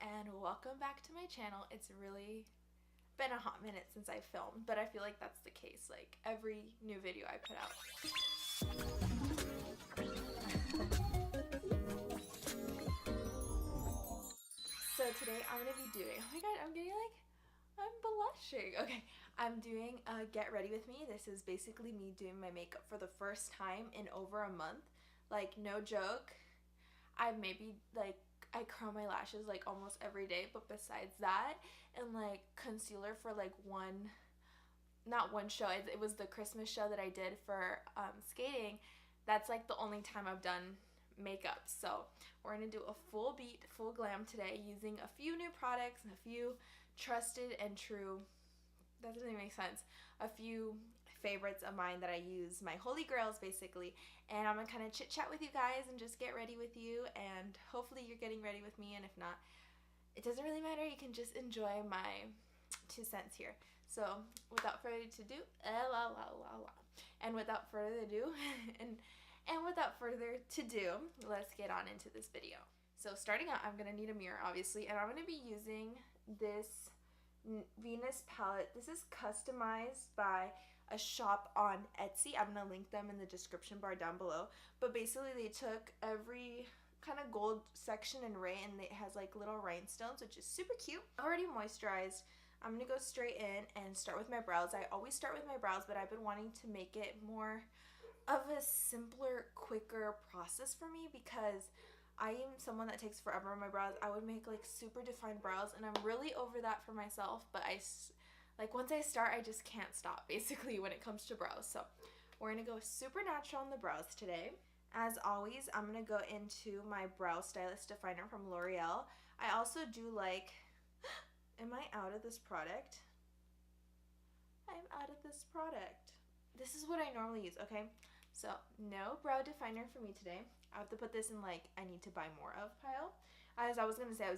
and welcome back to my channel. It's really been a hot minute since I filmed, but I feel like that's the case like every new video I put out. So today I'm gonna be doing, oh my god, I'm blushing. Okay, I'm doing a get ready with me. This is basically me doing my makeup for the first time in over a month. Like, no joke. I curl my lashes like almost every day, but besides that, and like concealer for like not one show, it was the Christmas show that I did for skating. That's like the only time I've done makeup. So we're gonna do a full beat, full glam today using a few new products and a few trusted and true, that doesn't even make sense, a few favorites of mine that I use, my holy grails basically. And I'm gonna kind of chit chat with you guys and just get ready with you, and hopefully you're getting ready with me, and if not, it doesn't really matter. You can just enjoy my 2 cents here. So without further ado, and without further ado and without further ado, let's get on into this video. So starting out, I'm gonna need a mirror obviously, and I'm gonna be using this Venus palette. This is customized by a shop on Etsy. I'm gonna link them in the description bar down below. But basically they took every kind of gold section in Ray, and it has like little rhinestones, which is super cute. I've already moisturized. I'm gonna go straight in and start with my brows. I always start with my brows, but I've been wanting to make it more of a simpler, quicker process for me because I am someone that takes forever on my brows. I would make like super defined brows, and I'm really over that for myself, but once I start, I just can't stop basically when it comes to brows. So we're gonna go super natural on the brows today. As always, I'm gonna go into my Brow Stylist Definer from L'Oreal. I also do like, am I out of this product? I'm out of this product. This is what I normally use, okay? So no brow definer for me today. I have to put this in like I need to buy more of pile. As I was gonna say, I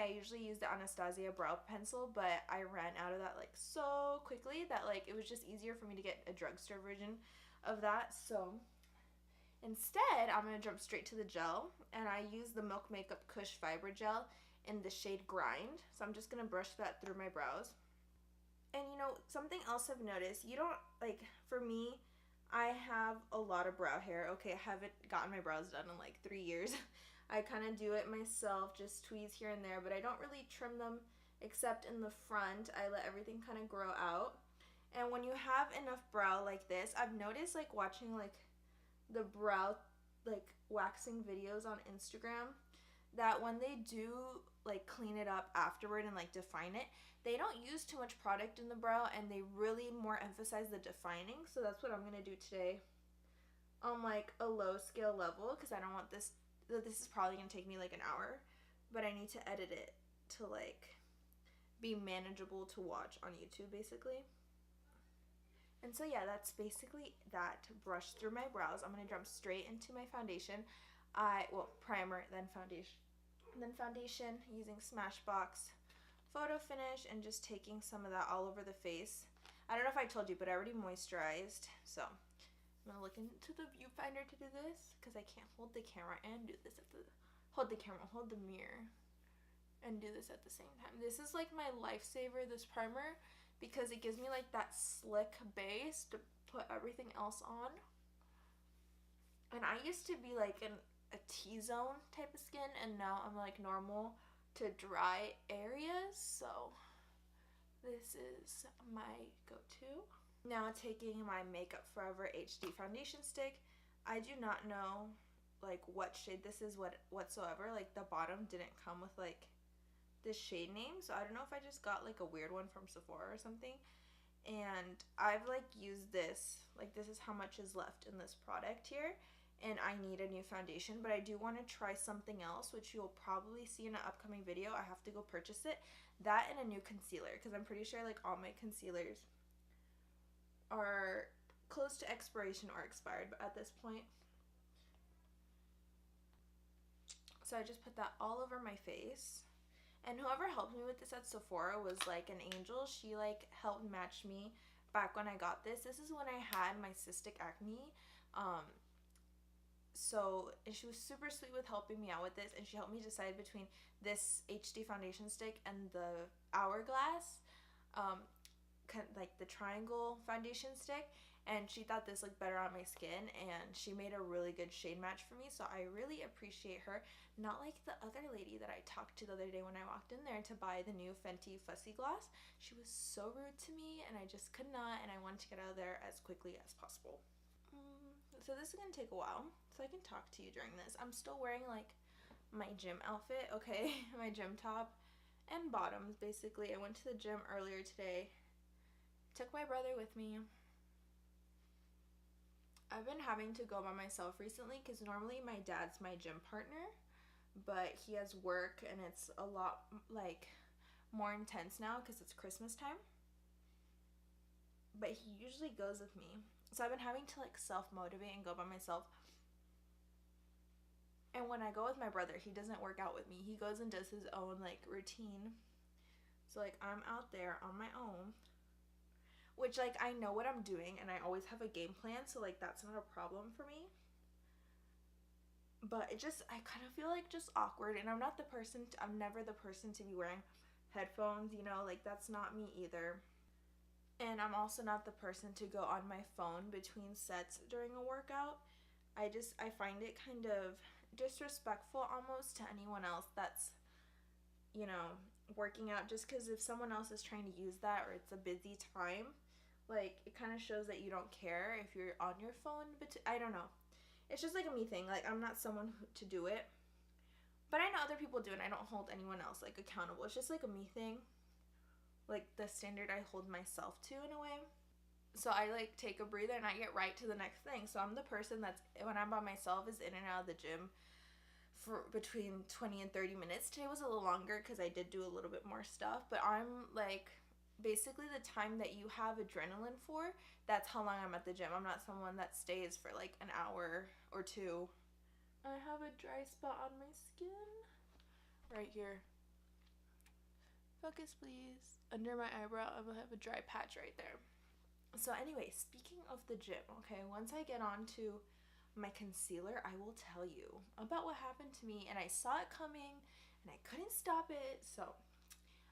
usually use the Anastasia brow pencil, but I ran out of that like so quickly that like it was just easier for me to get a drugstore version of that. So instead, I'm gonna jump straight to the gel, and I use the Milk Makeup Kush Fiber Gel in the shade Grind. So I'm just gonna brush that through my brows. And you know, something else I've noticed, you don't, like, for me, I have a lot of brow hair. Okay, I haven't gotten my brows done in like 3 years. I kind of do it myself, just tweeze here and there, but I don't really trim them except in the front. I let everything kind of grow out. And when you have enough brow like this, I've noticed like watching like the brow like waxing videos on Instagram, that when they do like clean it up afterward and like define it, they don't use too much product in the brow, and they really more emphasize the defining. So that's what I'm gonna do today on like a low scale level, because I don't want this is probably gonna take me like an hour, but I need to edit it to like be manageable to watch on YouTube basically. And so yeah, that's basically that. Brush through my brows. I'm gonna jump straight into my foundation. Primer, then foundation using Smashbox Photo Finish, and just taking some of that all over the face. I don't know if I told you, but I already moisturized, so I'm gonna look into the viewfinder to do this because I can't hold the camera and do this hold the mirror and do this at the same time. This is like my lifesaver, this primer, because it gives me like that slick base to put everything else on. And I used to be like a T-zone type of skin, and now I'm like normal to dry areas, so this is my go-to. Now taking my Makeup Forever HD foundation stick. I do not know like what shade this is whatsoever. Like the bottom didn't come with like this shade name, so I don't know if I just got like a weird one from Sephora or something. And I've like used this, like this is how much is left in this product here, and I need a new foundation, but I do want to try something else, which you'll probably see in an upcoming video. I have to go purchase it. That and a new concealer, because I'm pretty sure like all my concealers are close to expiration or expired at this point. So I just put that all over my face. And whoever helped me with this at Sephora was like an angel. She like helped match me back when I got this. This is when I had my cystic acne. And she was super sweet with helping me out with this, and she helped me decide between this HD foundation stick and the Hourglass, like the triangle foundation stick, and she thought this looked better on my skin, and she made a really good shade match for me, so I really appreciate her. Not like the other lady that I talked to the other day when I walked in there to buy the new Fenty Fussy Gloss. She was so rude to me, and I just could not, and I wanted to get out of there as quickly as possible. So this is gonna take a while, so I can talk to you during this. I'm still wearing like my gym outfit, okay? My gym top and bottoms, basically. I went to the gym earlier today. Took my brother with me. I've been having to go by myself recently because normally my dad's my gym partner, but he has work and it's a lot like more intense now because it's Christmas time. But he usually goes with me. So I've been having to like self-motivate and go by myself. And when I go with my brother, he doesn't work out with me. He goes and does his own like routine. So like I'm out there on my own, which like I know what I'm doing and I always have a game plan, so like that's not a problem for me. But it just, I kind of feel like just awkward, and I'm never the person to be wearing headphones, you know, like that's not me either. And I'm also not the person to go on my phone between sets during a workout. I find it kind of disrespectful almost to anyone else that's, you know, working out, just because if someone else is trying to use that or it's a busy time, like it kind of shows that you don't care if you're on your phone. But I don't know, it's just like a me thing. Like I'm not someone to do it, but I know other people do, and I don't hold anyone else like accountable. It's just like a me thing, like the standard I hold myself to in a way. So I like take a breather and I get right to the next thing. So I'm the person that's, when I'm by myself, is in and out of the gym for between 20 and 30 minutes. Today was a little longer because I did do a little bit more stuff, but I'm like, basically the time that you have adrenaline for, that's how long I'm at the gym. I'm not someone that stays for like an hour or two. I have a dry spot on my skin right here. Focus please. Under my eyebrow I will have a dry patch right there. So anyway, speaking of the gym, okay, once I get on to my concealer, I will tell you about what happened to me, and I saw it coming and I couldn't stop it, so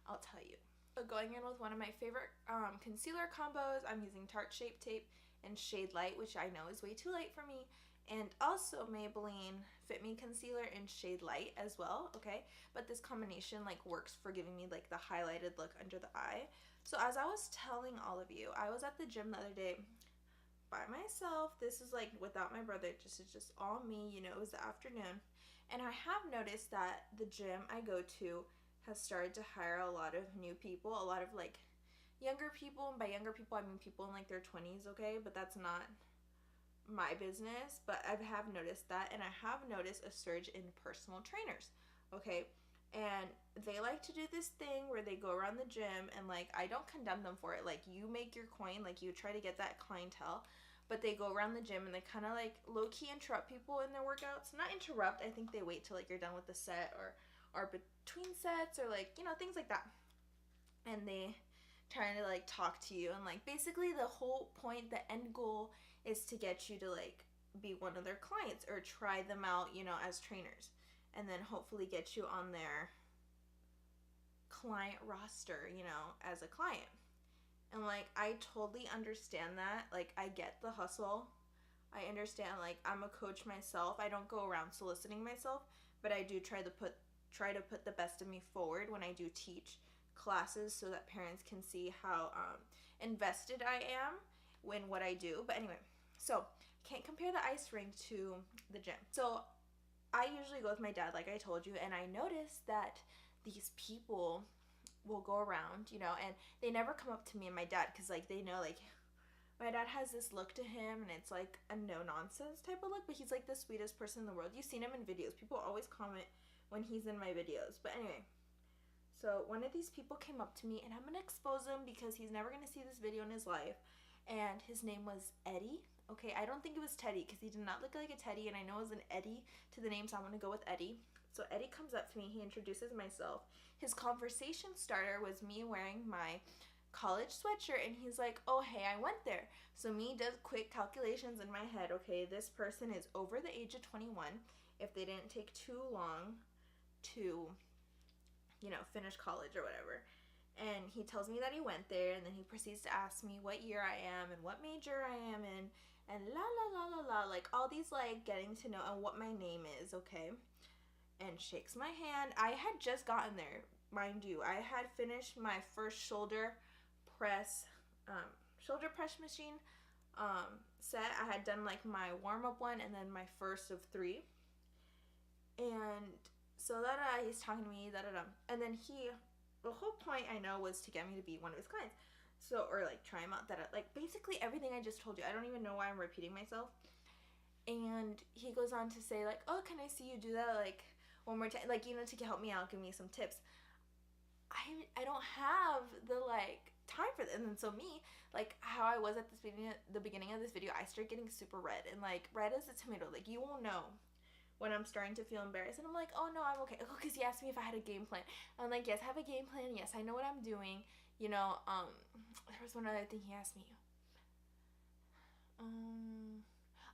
I'll tell you. So going in with one of my favorite concealer combos, I'm using Tarte Shape Tape and Shade Light, which I know is way too light for me, and also Maybelline Fit Me Concealer in Shade Light as well, okay? But this combination like works for giving me like the highlighted look under the eye. So as I was telling all of you, I was at the gym the other day by myself. This is like without my brother, it's just all me, you know, it was the afternoon. And I have noticed that the gym I go to has started to hire a lot of new people, a lot of like younger people, and by younger people I mean people in like their 20s, okay? But that's not my business, but I have noticed that, and I have noticed a surge in personal trainers, okay? And they like to do this thing where they go around the gym, and like I don't condemn them for it. Like you make your coin, like you try to get that clientele, but they go around the gym and they kind of like low-key interrupt people in their workouts. Not interrupt, I think they wait till like you're done with the set or between sets, or like, you know, things like that, and they trying to like talk to you, and like basically the whole point, the end goal is to get you to like be one of their clients or try them out, you know, as trainers, and then hopefully get you on their client roster, you know, as a client. And like I totally understand that. Like I get the hustle. I understand, like I'm a coach myself. I don't go around soliciting myself, but I do try to put the best of me forward when I do teach classes, so that parents can see how invested I am in what I do. But anyway, so can't compare the ice rink to the gym. So I usually go with my dad, like I told you, and I noticed that these people will go around, you know, and they never come up to me and my dad, because like they know like my dad has this look to him, and it's like a no nonsense type of look, but he's like the sweetest person in the world. You've seen him in videos. People always comment when he's in my videos. But anyway, so one of these people came up to me, and I'm gonna expose him because he's never gonna see this video in his life, and his name was Eddie. Okay, I don't think it was Teddy, because he did not look like a Teddy, and I know it was an Eddie to the name, so I'm gonna go with Eddie. So Eddie comes up to me, he introduces himself. His conversation starter was me wearing my college sweatshirt, and he's like, oh, hey, I went there. So me does quick calculations in my head. Okay, this person is over the age of 21 if they didn't take too long to, you know, finish college or whatever. And he tells me that he went there, and then he proceeds to ask me what year I am and what major I am in, and la la la la la, like all these like getting to know and what my name is, okay? And shakes my hand. I had just gotten there, mind you. I had finished my first press, shoulder press machine set. I had done like my warm up one and then my first of 3. And so he's talking to me, and then the whole point I know was to get me to be one of his clients. So, or like try him out, like basically everything I just told you. I don't even know why I'm repeating myself. And he goes on to say like, oh, can I see you do that like one more time, like, you know, to help me out, give me some tips. I don't have the like time for this. And then so me, like how I was at the beginning of this video, I start getting super red, and like red as a tomato. Like you will know when I'm starting to feel embarrassed, and I'm like, oh no, I'm okay. Oh, because he asked me if I had a game plan. I'm like, yes, I have a game plan. Yes, I know what I'm doing. You know, there was one other thing he asked me.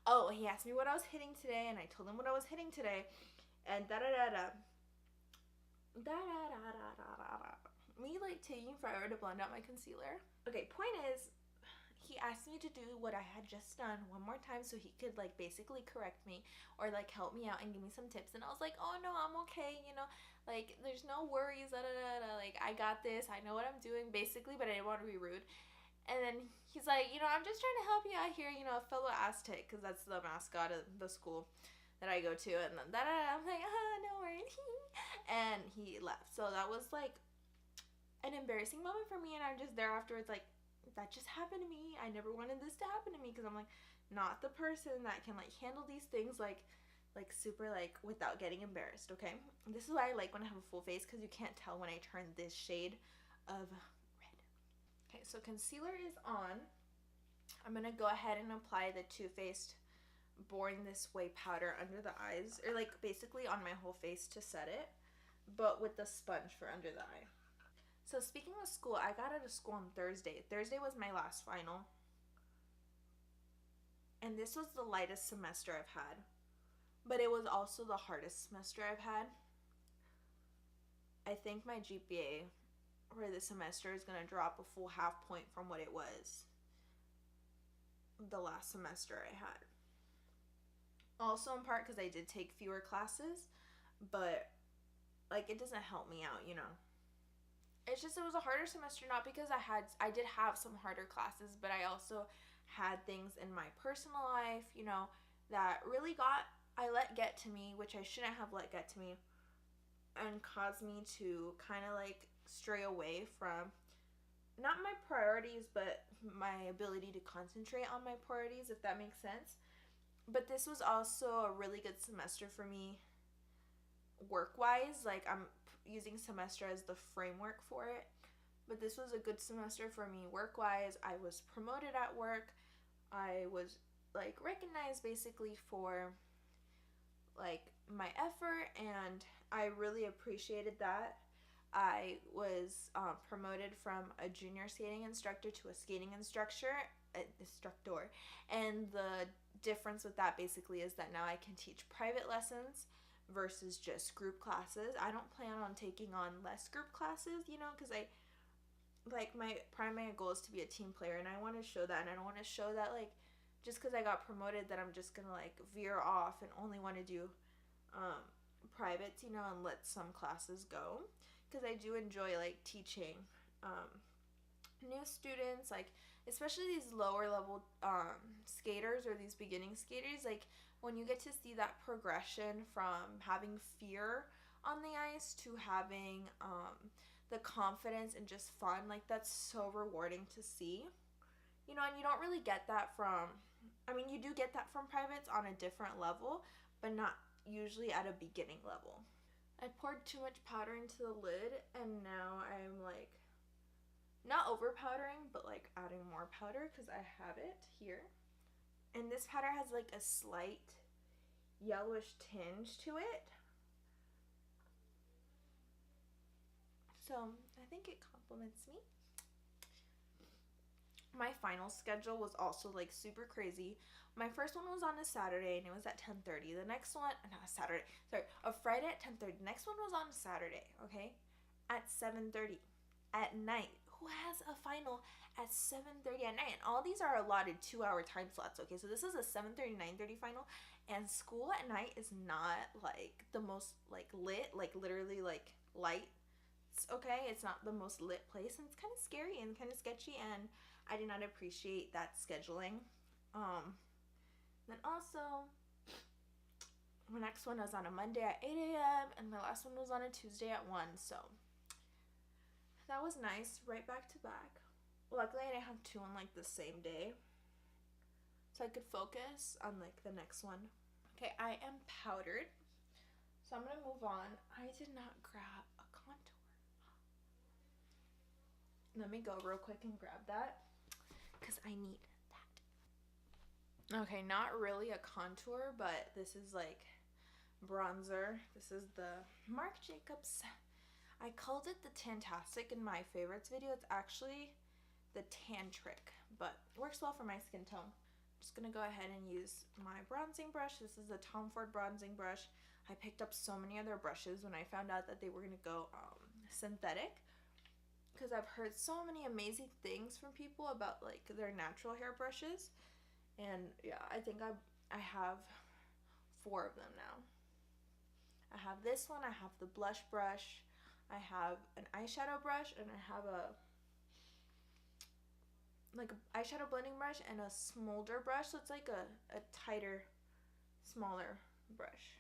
Oh, he asked me what I was hitting today, and I told him what I was hitting today, and da da da da. Da da da da da da da. Me like taking forever to blend out my concealer. Okay, point is, he asked me to do what I had just done one more time so he could like basically correct me or like help me out and give me some tips. And I was like, oh no, I'm okay, you know, like there's no worries, da, da, da, da. Like I got this, I know what I'm doing basically, but I didn't want to be rude. And then he's like, you know, I'm just trying to help you out here, you know, fellow Aztec, because that's the mascot of the school that I go to. And then da, da, da, I'm like, no worries. And he left. So that was like an embarrassing moment for me, and I'm just there afterwards like, that just happened to me. I never wanted this to happen to me, because I'm like not the person that can like handle these things like super like without getting embarrassed. Okay, this is why I like when I have a full face, because you can't tell when I turn this shade of red. Okay, so concealer is on. I'm gonna go ahead and apply the Too Faced Born This Way powder under the eyes, or like basically on my whole face to set it, but with the sponge for under the eye. So speaking of school, I got out of school on Thursday. Thursday was my last final. And this was the lightest semester I've had. But it was also the hardest semester I've had. I think my GPA for this semester is going to drop a full half point from what it was the last semester I had. Also in part because I did take fewer classes, but like it doesn't help me out, you know. It's just, it was a harder semester, not because I did have some harder classes, but I also had things in my personal life, you know, that really let get to me, which I shouldn't have let get to me, and caused me to kind of like stray away from not my priorities, but my ability to concentrate on my priorities, if that makes sense. But this was also a really good semester for me work-wise. Like I'm using semester as the framework for it, but this was a good semester for me work-wise. I was promoted at work. I was like recognized basically for like my effort, and I really appreciated that. I was promoted from a junior skating instructor to a skating instructor, and the difference with that basically is that now I can teach private lessons versus just group classes. I don't plan on taking on less group classes, you know, because my primary goal is to be a team player, and I want to show that, and I don't want to show that like just because I got promoted that I'm just gonna like veer off and only want to do privates, you know, and let some classes go, because I do enjoy like teaching new students, like especially these lower level skaters or these beginning skaters. Like when you get to see that progression from having fear on the ice to having the confidence and just fun, like that's so rewarding to see, you know. And you don't really get that from, I mean, you do get that from privates on a different level, but not usually at a beginning level. I poured too much powder into the lid, and now I'm like not over powdering, but like adding more powder because I have it here. And this powder has like a slight yellowish tinge to it, so I think it compliments me. my final schedule was also like super crazy. My first one was on a Saturday and it was at 10:30. The next one, not a Saturday, sorry, a Friday at 10:30. The next one was on a Saturday, okay, at 7:30 at night. Who has a final at 7:30 at night? And all these are allotted 2-hour time slots, okay? So this is a 7:30, 9:30 final, and school at night is not like the most like lit, like literally like light. Okay, it's not the most lit place, and it's kind of scary and kind of sketchy, and I did not appreciate that scheduling. Then also, my next one was on a Monday at 8 a.m. and my last one was on a Tuesday at 1. So that was nice, right back to back. Luckily, I didn't have two on like the same day, so I could focus on like the next one. Okay, I am powdered, so I'm gonna move on. I did not grab a contour. Let me go real quick and grab that because I need that. Okay, not really a contour, but this is like bronzer. This is the Marc Jacobs. I called it the Tantastic in my favorites video. It's actually the Tan Trick, but it works well for my skin tone. I'm just gonna go ahead and use my bronzing brush. This is the Tom Ford bronzing brush. I picked up so many other brushes when I found out that they were gonna go synthetic, because I've heard so many amazing things from people about like their natural hair brushes, and yeah, I think I have 4 of them now. I have this one, I have the blush brush, I have an eyeshadow brush, and I have a eyeshadow blending brush and a smolder brush, so it's like a tighter, smaller brush.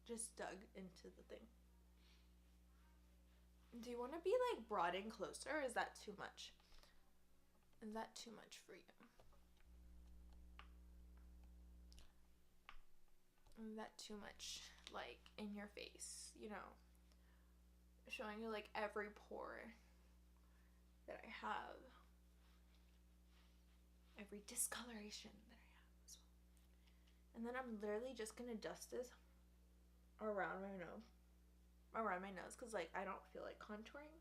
Just dug into the thing. Do you want to be like brought in closer, or is that too much? Is that too much for you? Is that too much, like, in your face, you know? Showing you like every pore that I have. Every discoloration that I have as well. And then I'm literally just gonna dust this around my nose. Around my nose, because like I don't feel like contouring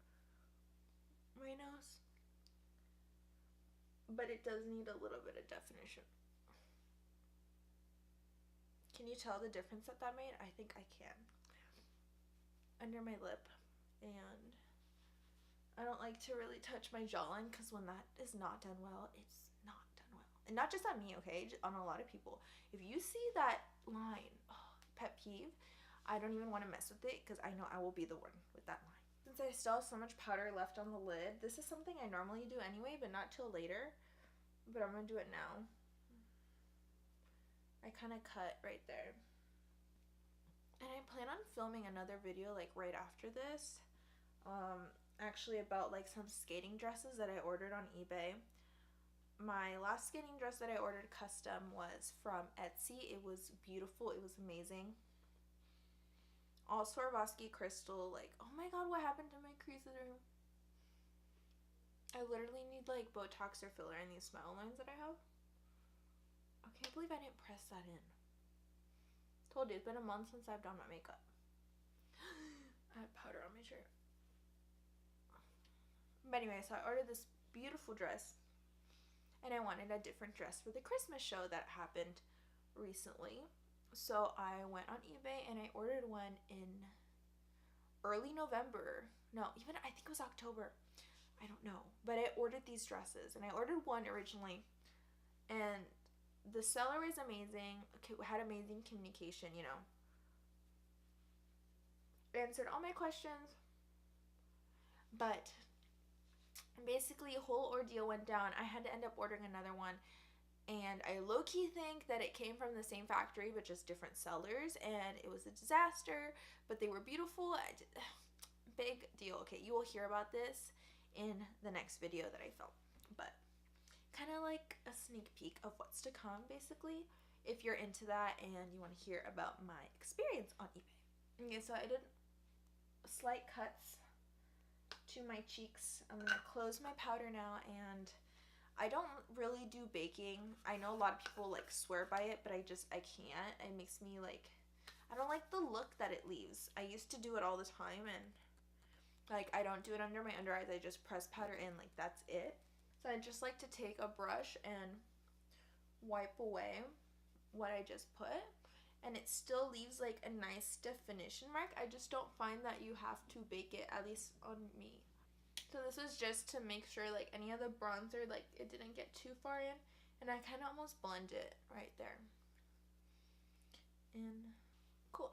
my nose. But it does need a little bit of definition. Can you tell the difference that made? I think I can. Under my lip. And I don't like to really touch my jawline, because when that is not done well, it's not done well. And not just on me, okay? On a lot of people. If you see that line, pet peeve, I don't even want to mess with it, because I know I will be the one with that line. Since I still have so much powder left on the lid, this is something I normally do anyway, but not till later. But I'm going to do it now. I kind of cut right there. And I plan on filming another video like right after this. Actually about like some skating dresses that I ordered on eBay. My last skating dress that I ordered custom was from Etsy. It was beautiful. It was amazing. All Swarovski crystal. Like, oh my god, what happened to my creases? I literally need like Botox or filler in these smile lines that I have. I can't believe I didn't press that in. Told you, it's been a month since I've done my makeup. I have powder on my shirt. But anyway, so I ordered this beautiful dress, and I wanted a different dress for the Christmas show that happened recently. So I went on eBay and I ordered one in early November. No, even I think it was October. I don't know. But I ordered these dresses, and I ordered one originally, and the seller is amazing. Okay, we had amazing communication, you know. Answered all my questions. But basically a whole ordeal went down. I had to end up ordering another one, and I low-key think that it came from the same factory but just different sellers, and it was a disaster, but they were beautiful. Big deal. Okay, you will hear about this in the next video that I film, but kind of like a sneak peek of what's to come, basically, if you're into that and you want to hear about my experience on eBay. Okay, so I did slight cuts to my cheeks. I'm gonna close my powder now, and I don't really do baking. I know a lot of people like swear by it, but I can't. It makes me like, I don't like the look that it leaves. I used to do it all the time, and Like, I don't do it under my under eyes. I just press powder in, like, that's it. So I just like to take a brush and wipe away what I just put, and it still leaves like a nice definition mark. I just don't find that you have to bake it, at least on me. So this was just to make sure like any of the bronzer, like it didn't get too far in, and I kind of almost blend it right there. And cool.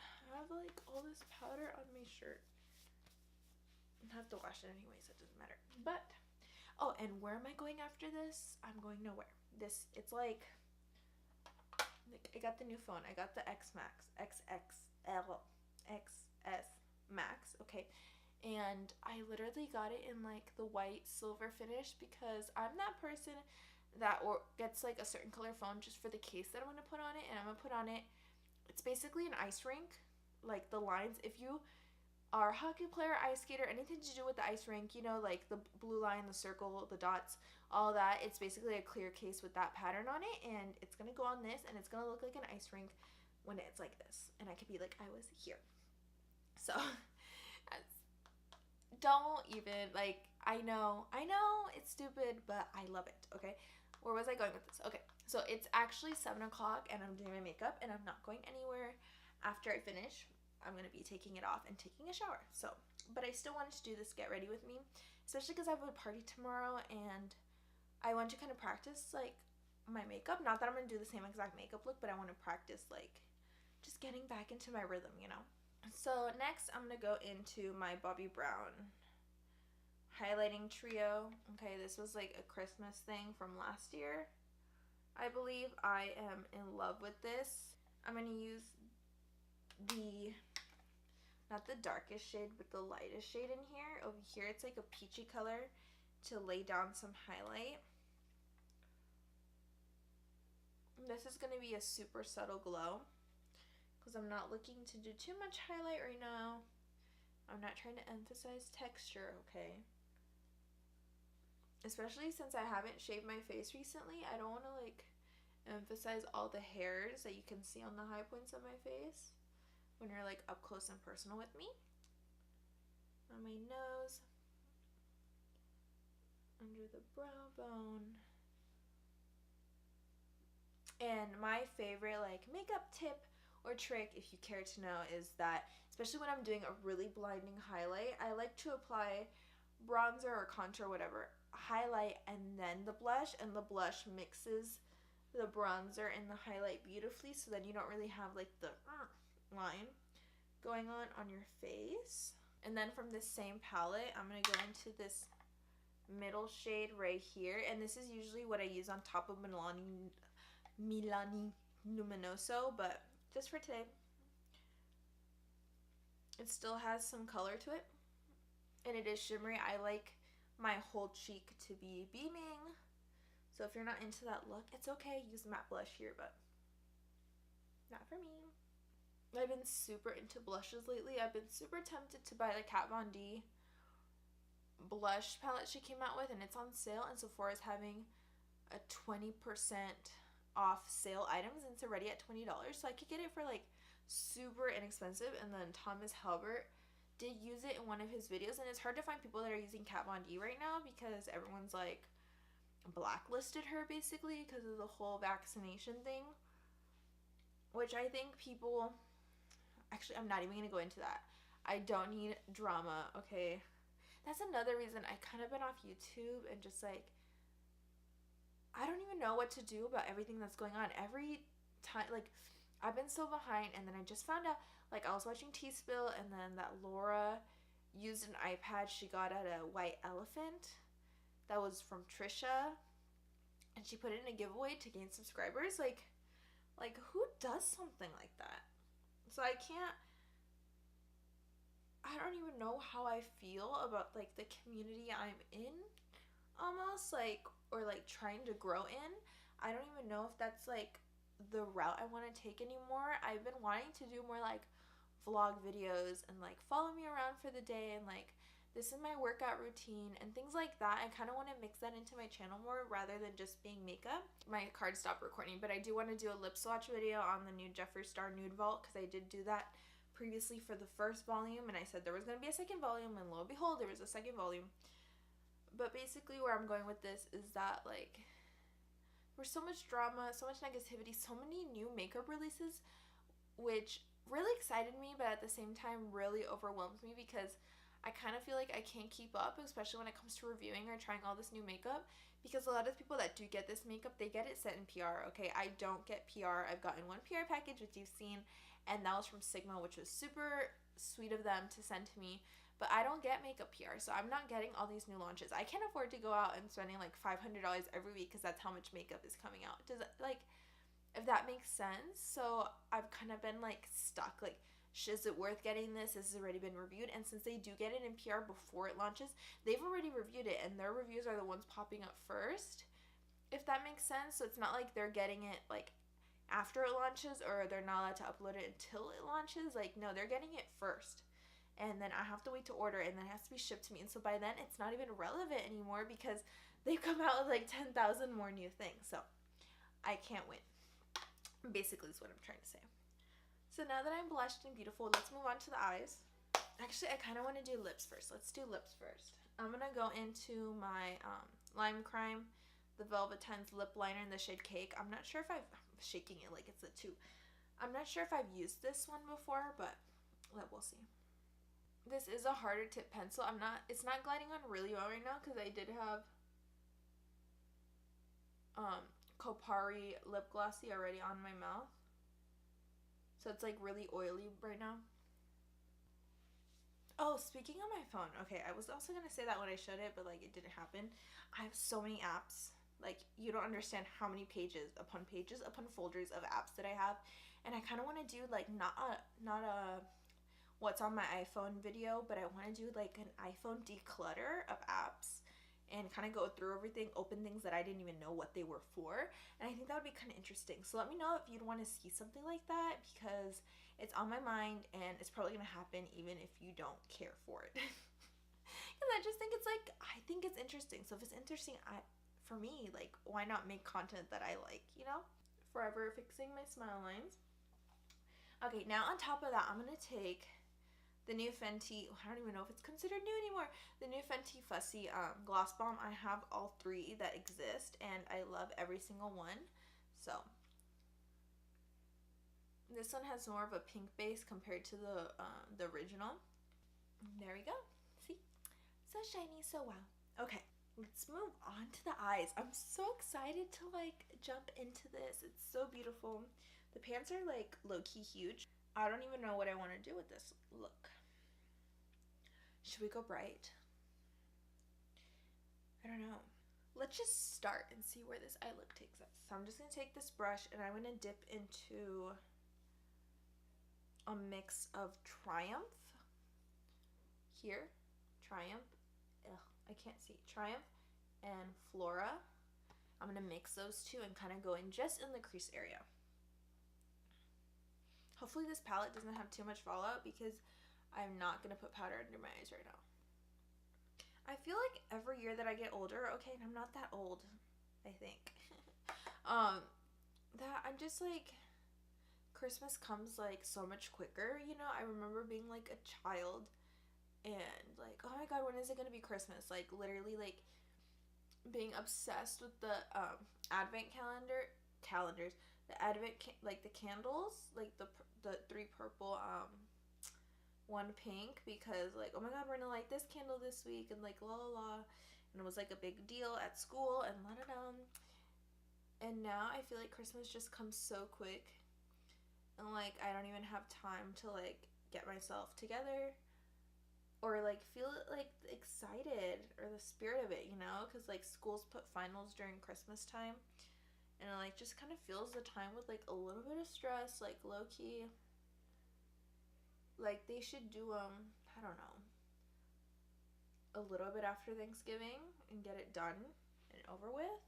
I have like all this powder on my shirt. I have to wash it anyway, so it doesn't matter. But oh, and where am I going after this? I'm going nowhere. It's like I got the new phone. I got the X Max, XXL, XS Max, okay? And I literally got it in like the white silver finish because I'm that person that gets like a certain color phone just for the case that I'm going to put on it. And I'm going to put on it, it's basically an ice rink, like the lines. If you are a hockey player, ice skater, anything to do with the ice rink, you know, like the blue line, the circle, the dots, all that, it's basically a clear case with that pattern on it, and it's going to go on this, and it's going to look like an ice rink when it's like this, and I could be like, I was here. So, don't even, like, I know, it's stupid, but I love it, okay? Where was I going with this? Okay, so it's actually 7 o'clock, and I'm doing my makeup, and I'm not going anywhere after I finish. I'm going to be taking it off and taking a shower. So, but I still wanted to do this get ready with me, especially because I have a party tomorrow and I want to kind of practice like my makeup. Not that I'm going to do the same exact makeup look, but I want to practice like just getting back into my rhythm, you know? So next I'm going to go into my Bobbi Brown highlighting trio. Okay, this was like a Christmas thing from last year, I believe. I am in love with this. I'm going to use not the darkest shade, but the lightest shade in here. Over here, it's like a peachy color to lay down some highlight. This is going to be a super subtle glow because I'm not looking to do too much highlight right now. I'm not trying to emphasize texture, okay? Especially since I haven't shaved my face recently, I don't want to like emphasize all the hairs that you can see on the high points of my face when you're like up close and personal with me. On my nose, under the brow bone. And my favorite like makeup tip or trick, if you care to know, is that especially when I'm doing a really blinding highlight, I like to apply bronzer or contour, whatever, highlight and then the blush, and the blush mixes the bronzer and the highlight beautifully, so then you don't really have like the line going on your face. And then from this same palette, I'm going to go into this middle shade right here, and this is usually what I use on top of Milani Luminoso, but just for today, it still has some color to it, and it is shimmery. I like my whole cheek to be beaming, so if you're not into that look, it's okay. Use matte blush here, but not for me. I've been super into blushes lately. I've been super tempted to buy the Kat Von D blush palette she came out with, and it's on sale, and Sephora is having a 20% off sale items, and it's already at $20, so I could get it for like super inexpensive. And then Thomas Halbert did use it in one of his videos, and it's hard to find people that are using Kat Von D right now because everyone's like blacklisted her basically because of the whole vaccination thing, which I think people... Actually, I'm not even going to go into that. I don't need drama, okay? That's another reason I kind of been off YouTube and just like, I don't even know what to do about everything that's going on. Every time, like, I've been so behind, and then I just found out, like, I was watching T-Spill, and then that Laura used an iPad she got at a White Elephant that was from Trisha, and she put it in a giveaway to gain subscribers. Like who does something like that? So I don't even know how I feel about like the community I'm in, almost, like, or like trying to grow in. I don't even know if that's like the route I want to take anymore. I've been wanting to do more like vlog videos and like follow me around for the day, and like this is my workout routine and things like that. I kind of want to mix that into my channel more rather than just being makeup. My card stopped recording, but I do want to do a lip swatch video on the new Jeffree Star Nude Vault because I did do that previously for the first volume, and I said there was going to be a second volume, and lo and behold, there was a second volume. But basically where I'm going with this is that, like, there's so much drama, so much negativity, so many new makeup releases, which really excited me, but at the same time really overwhelmed me, because I kind of feel like I can't keep up, especially when it comes to reviewing or trying all this new makeup, because a lot of people that do get this makeup, they get it sent in PR, okay? I don't get PR. I've gotten one PR package, which you've seen, and that was from Sigma, which was super sweet of them to send to me. But I don't get makeup PR, so I'm not getting all these new launches. I can't afford to go out and spending like $500 every week, because that's how much makeup is coming out. Does it, like, if that makes sense? So I've kind of been like stuck. Like, is it worth getting this? This has already been reviewed, and since they do get it in PR before it launches, they've already reviewed it, and their reviews are the ones popping up first. If that makes sense. So it's not like they're getting it like after it launches, or they're not allowed to upload it until it launches. Like, no, they're getting it first. And then I have to wait to order, and then it has to be shipped to me. And so by then, it's not even relevant anymore, because they've come out with like 10,000 more new things. So I can't win. Basically is what I'm trying to say. So now that I'm blushed and beautiful, let's move on to the eyes. Actually, I kind of want to do lips first. Let's do lips first. I'm going to go into my Lime Crime, the Velvet Tens lip liner in the shade Cake. I'm not sure if I'm shaking it like it's a tube. I'm not sure if I've used this one before, but we'll see. This is a harder tip pencil. It's not gliding on really well right now, because I did have Kopari lip glossy already on my mouth. So it's like really oily right now. Oh, speaking of my phone, okay, I was also going to say that when I showed it, but like it didn't happen. I have so many apps. Like, you don't understand how many pages upon folders of apps that I have. And I kind of want to do like not a what's on my iPhone video, but I want to do like an iPhone declutter of apps and kind of go through everything, open things that I didn't even know what they were for, and I think that would be kind of interesting. So let me know if you'd want to see something like that, because it's on my mind, and it's probably going to happen even if you don't care for it. Because I just think I think it's interesting. So if it's interesting, for me, like, why not make content that I like, you know? Forever fixing my smile lines. Okay, now on top of that, I'm going to take the new Fenty, I don't even know if it's considered new anymore, the new Fenty Fussy Gloss Bomb. I have all three that exist, and I love every single one. So this one has more of a pink base compared to the original. There we go. See? So shiny, so wow. Okay, let's move on to the eyes. I'm so excited to like jump into this. It's so beautiful. The pants are like low-key huge. I don't even know what I want to do with this look. Should we go bright? I don't know. Let's just start and see where this eye look takes us. So I'm just going to take this brush, and I'm going to dip into a mix of Triumph. Here. Triumph. Ugh, I can't see. Triumph and Flora. I'm going to mix those two and kind of go in just in the crease area. Hopefully this palette doesn't have too much fallout, because I'm not going to put powder under my eyes right now. I feel like every year that I get older, okay, and I'm not that old, I think, that I'm just like, Christmas comes like so much quicker, you know? I remember being like a child and like, oh my god, when is it going to be Christmas? Like, literally like being obsessed with the advent calendars, the advent, like the candles, like the three purple, one pink, because like, oh my god, we're gonna light this candle this week, and like la la la, and it was like a big deal at school, and la da da. And now I feel like Christmas just comes so quick, and like I don't even have time to like get myself together or like feel like excited or the spirit of it, you know, because like schools put finals during Christmas time, and it like just kind of fills the time with like a little bit of stress, like low key. Like, they should do, I don't know, a little bit after Thanksgiving and get it done and over with.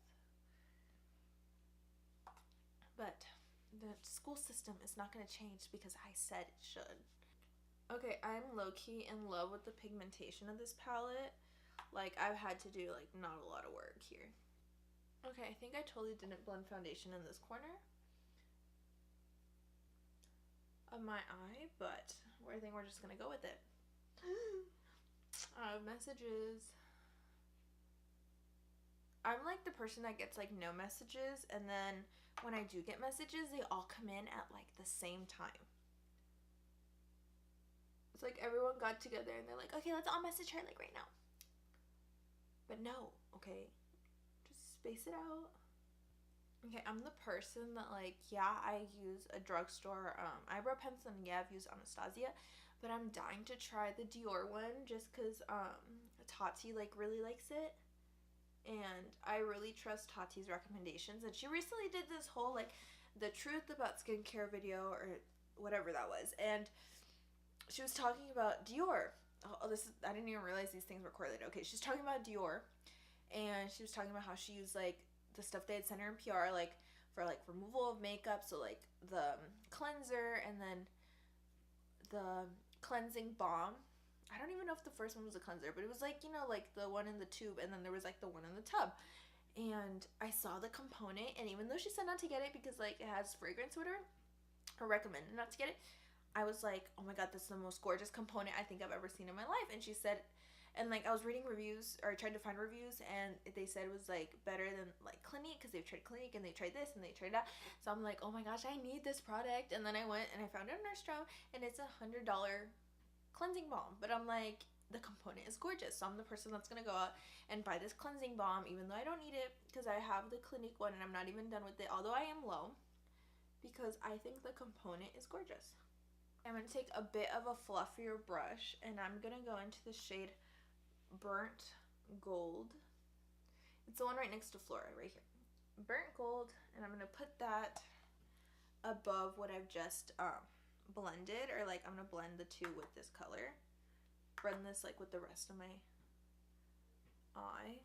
But the school system is not going to change because I said it should. Okay, I'm low-key in love with the pigmentation of this palette. Like, I've had to do, like, not a lot of work here. Okay, I think I totally didn't blend foundation in this corner. of my eye, but I think we're just gonna go with it. Messages. I'm like the person that gets like no messages, and then when I do get messages, they all come in at like the same time. It's like everyone got together and they're like, okay, let's all message her like right now. But no, okay, just space it out. Okay, I'm the person that like, yeah, I use a drugstore eyebrow pencil, and yeah, I've used Anastasia, but I'm dying to try the Dior one just because Tati like really likes it, and I really trust Tati's recommendations. And she recently did this whole like the truth about skincare video or whatever that was, and she was talking about Dior. Oh, this is, I didn't even realize these things were correlated. Okay, she's talking about Dior, and she was talking about how she used like the stuff they had sent her in PR, like for like removal of makeup, so like the cleanser and then the cleansing balm. I don't even know if the first one was a cleanser, but it was like, you know, like the one in the tube, and then there was like the one in the tub. And I saw the component, and even though she said not to get it because like it has fragrance or whatever, or recommended not to get it, I was like, oh my god, this is the most gorgeous component I think I've ever seen in my life. And she said, and like I was reading reviews, or I tried to find reviews, and they said it was like better than like Clinique because they've tried Clinique and they tried this and they tried that. So I'm like, oh my gosh, I need this product. And then I went and I found it in Nordstrom, and it's $100 cleansing balm. But I'm like, the component is gorgeous, so I'm the person that's gonna go out and buy this cleansing balm, even though I don't need it because I have the Clinique one and I'm not even done with it, although I am low, because I think the component is gorgeous. I'm going to take a bit of a fluffier brush, and I'm going to go into the shade Burnt Gold. It's the one right next to Flora, right here. Burnt Gold, and I'm going to put that above what I've just blended, or like I'm going to blend the two with this color. Blend this like with the rest of my eye.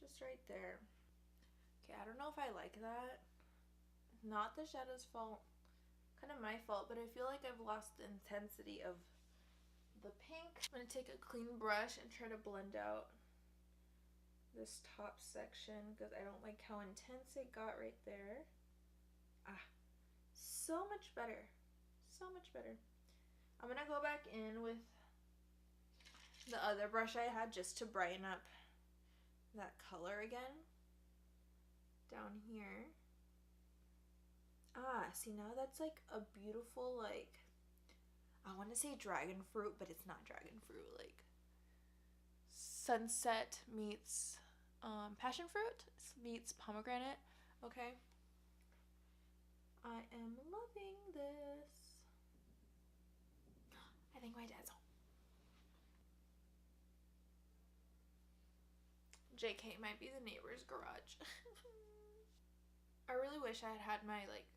Just right there. Okay, I don't know if I like that. Not the shadow's fault. Kind of my fault, but I feel like I've lost the intensity of the pink. I'm going to take a clean brush and try to blend out this top section because I don't like how intense it got right there. So much better. So much better. I'm going to go back in with the other brush I had just to brighten up that color again. Down here. See, now that's like a beautiful, like, I want to say dragon fruit, but it's not dragon fruit. Like, sunset meets passion fruit meets pomegranate. Okay. I am loving this. I think my dad's home. JK might be the neighbor's garage. I really wish I had my like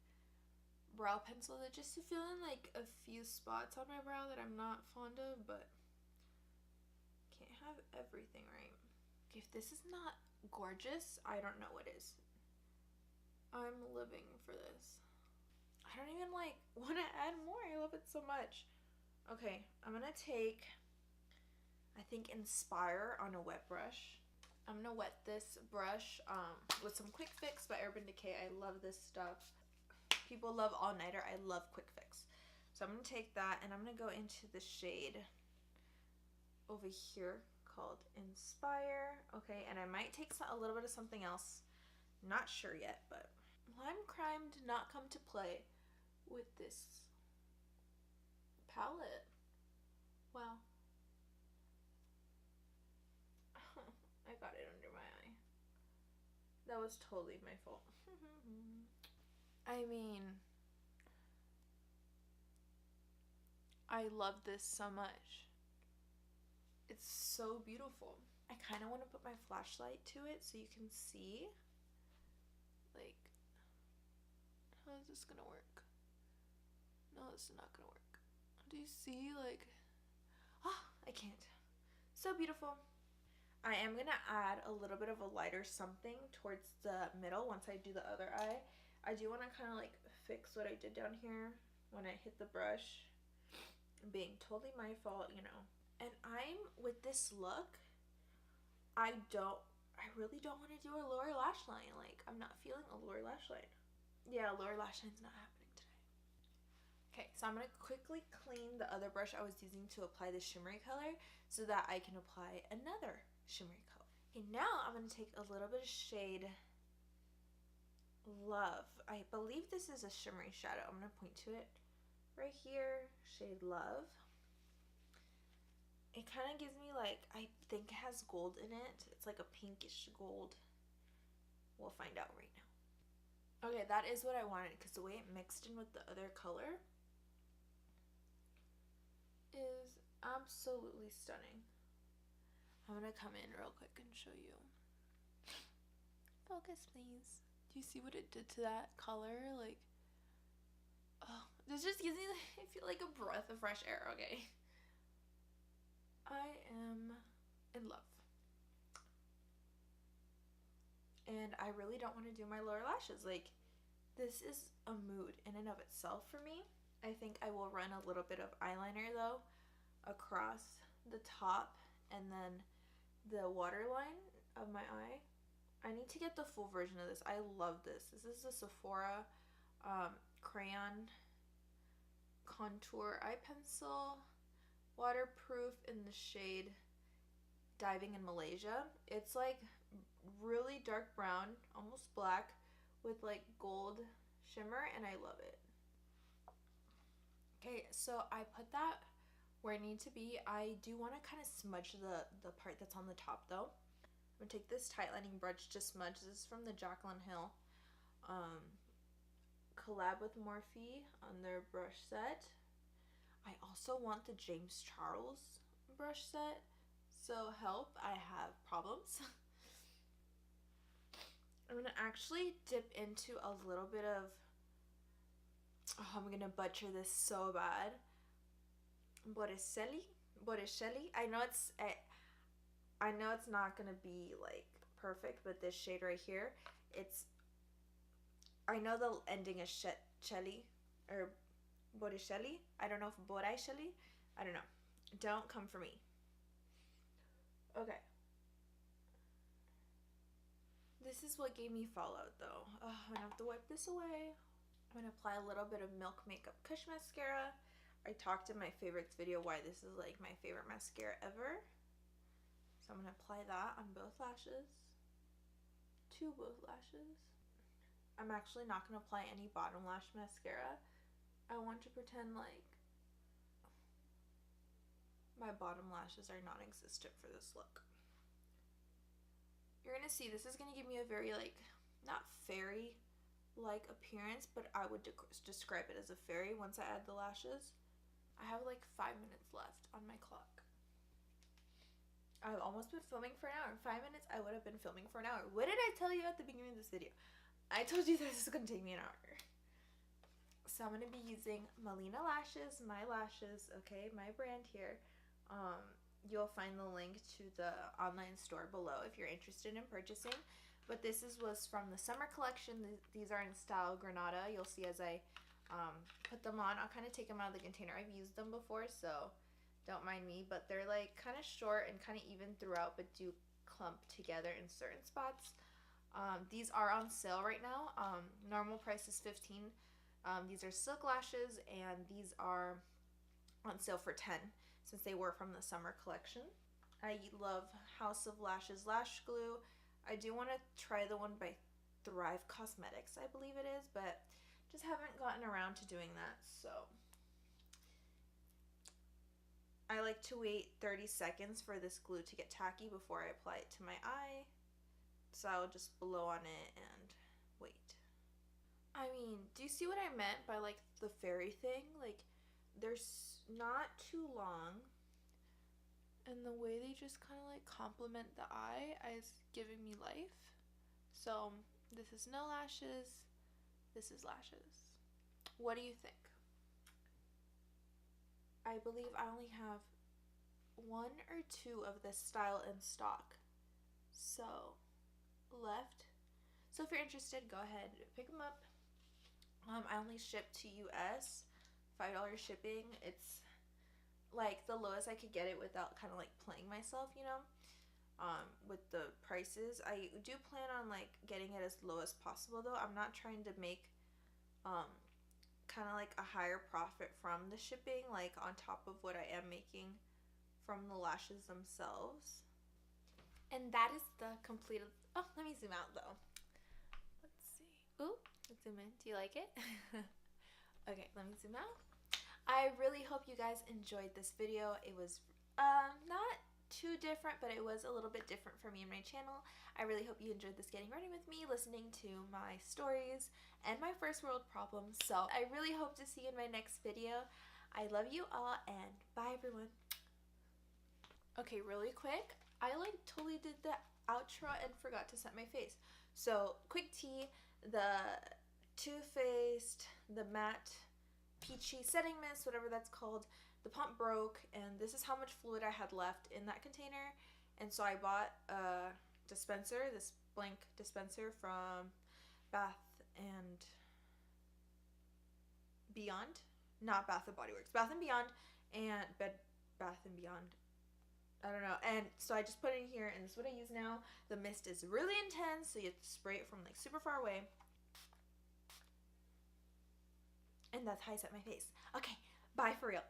brow pencil that just to fill in like a few spots on my brow that I'm not fond of, but can't have everything, right? Okay, if this is not gorgeous, I don't know what is. I'm living for this. I don't even like want to add more. I love it so much. Okay, I'm gonna take, I think, Inspire on a wet brush. I'm gonna wet this brush with some Quick Fix by Urban Decay. I love this stuff. People love All Nighter. I love Quick Fix. So I'm going to take that, and I'm going to go into the shade over here called Inspire. Okay, and I might take a little bit of something else. Not sure yet, but Lime Crime did not come to play with this palette. Wow. I got it under my eye. That was totally my fault. I mean, I love this so much. It's so beautiful. I kind of want to put my flashlight to it so you can see. Like, how is this gonna work? No, this is not gonna work. Do you see? Like, I can't. So beautiful. I am gonna add a little bit of a lighter something towards the middle once I do the other eye. I do want to kind of like fix what I did down here when I hit the brush. Being totally my fault, you know. And I'm, with this look, I really don't want to do a lower lash line. Like, I'm not feeling a lower lash line. Yeah, lower lash line's not happening today. Okay, so I'm going to quickly clean the other brush I was using to apply the shimmery color so that I can apply another shimmery color. Okay, now I'm going to take a little bit of shade Love. I believe this is a shimmery shadow. I'm going to point to it right here, shade Love. It kind of gives me like, I think it has gold in it. It's like a pinkish gold. We'll find out right now. Okay, that is what I wanted because the way it mixed in with the other color is absolutely stunning. I'm going to come in real quick and show you. Focus, please. Do you see what it did to that color? Like, oh, this just gives me, I feel like a breath of fresh air, okay? I am in love. And I really don't want to do my lower lashes. Like, this is a mood in and of itself for me. I think I will run a little bit of eyeliner, though, across the top and then the waterline of my eye. I need to get the full version of this. I love this. This is a Sephora crayon contour eye pencil, waterproof, in the shade Diving in Malaysia. It's like really dark brown, almost black, with like gold shimmer, and I love it. Okay, so I put that where I need to be. I do want to kind of smudge the part that's on the top though. I'm going to take this tight lining brush to smudge. This is from the Jaclyn Hill collab with Morphe on their brush set. I also want the James Charles brush set. So help, I have problems. I'm going to actually dip into a little bit of, oh, I'm going to butcher this so bad. Botticelli. I know it's not gonna be like perfect, but this shade right here, I know the ending is Shelly or Botticelli. I don't know if Botticelli. I don't know. Don't come for me. Okay. This is what gave me fallout though. Oh, I'm gonna have to wipe this away. I'm gonna apply a little bit of Milk Makeup Kush Mascara. I talked in my favorites video why this is like my favorite mascara ever. So I'm going to apply that on both lashes, to both lashes. I'm actually not going to apply any bottom lash mascara. I want to pretend like my bottom lashes are non-existent for this look. You're going to see this is going to give me a very like, not fairy-like appearance, but I would describe it as a fairy once I add the lashes. I have like 5 minutes left on my clock. I've almost been filming for an hour. In 5 minutes, I would have been filming for an hour. What did I tell you at the beginning of this video? I told you this is going to take me an hour. So I'm going to be using Melina Lashes, my lashes, okay, my brand here. You'll find the link to the online store below if you're interested in purchasing. But this was from the summer collection. These are in style Granada. You'll see as I put them on. I'll kind of take them out of the container. I've used them before, so don't mind me, but they're like kind of short and kind of even throughout, but do clump together in certain spots. These are on sale right now. Normal price is $15. These are silk lashes, and these are on sale for $10 since they were from the summer collection. I love House of Lashes lash glue. I do want to try the one by Thrive Cosmetics, I believe it is, but just haven't gotten around to doing that, so I like to wait 30 seconds for this glue to get tacky before I apply it to my eye. So I'll just blow on it and wait. I mean, do you see what I meant by like the fairy thing? Like, they're not too long, and the way they just kind of like complement the eye is giving me life. So this is no lashes, this is lashes. What do you think? I believe I only have 1 or 2 of this style in stock. So, left. So if you're interested, go ahead, pick them up. I only ship to US, $5 shipping. It's like the lowest I could get it without kind of like playing myself, you know, with the prices. I do plan on like getting it as low as possible though. I'm not trying to make kind of like a higher profit from the shipping, like on top of what I am making from the lashes themselves. And that is the completed. Oh, let me zoom out though. Let's see. Ooh, let's zoom in. Do you like it? Okay, let me zoom out. I really hope you guys enjoyed this video. It was not too different, but it was a little bit different for me and my channel. I really hope you enjoyed this getting ready with me, listening to my stories and my first world problems. So I really hope to see you in my next video. I love you all, and bye everyone. Okay, really quick, I like totally did the outro and forgot to set my face. So quick tea, the Too Faced, the matte peachy setting mist, whatever that's called, the pump broke, and this is how much fluid I had left in that container. And so I bought a dispenser, this blank dispenser from Bath and Beyond, not Bath and Body Works, Bath and Beyond, and Bath and Beyond, I don't know. And so I just put it in here, and this is what I use now. The mist is really intense, so you have to spray it from like super far away. And that's how I set my face. Okay, bye for real.